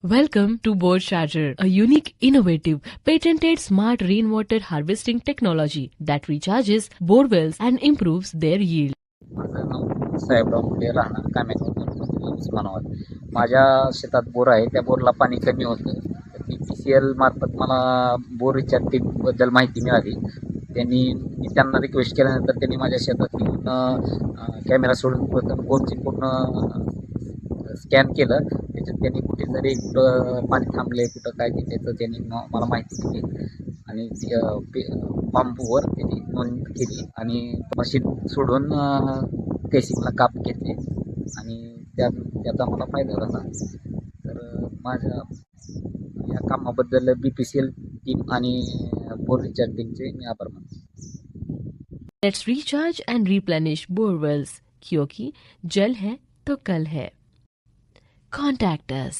Welcome to Bore Charger, a unique, innovative, patented smart rainwater harvesting technology that recharges bore wells and improves their yield. माझं नाव साहेबराव मुंडे, राहणार कामेगाव उस्मानाबाद. माझ्या शेतात bore आहे. त्या बोरला पाणी कमी होतं. BPCL मार्फत मला बोर रिचार्ज बद्दल माहिती मिळाली. मी त्यांना रिक्वेस्ट केल्यानंतर त्यांनी माझ्या शेतात येऊन कॅमेरा सोडून प्रथम बोरची पूर्ण स्कॅन केलं. त्याच्यात त्यांनी कुठं पाणी थांबले, कुठं काय ते त्याचं त्यांनी मला माहिती दिली आणि बांबूवर त्याची नोंद केली आणि मशीन सोडून केसिंगला काप घेतले आणि त्याचा मला फायदा झाला. तर माझ्या या कामाबद्दल BPCL टीम आणि बोर रिचार्ज टीमचे मी आभार मानतो. Let's recharge and replenish bore wells, क्योंकि जल है तो कल है. Contact us.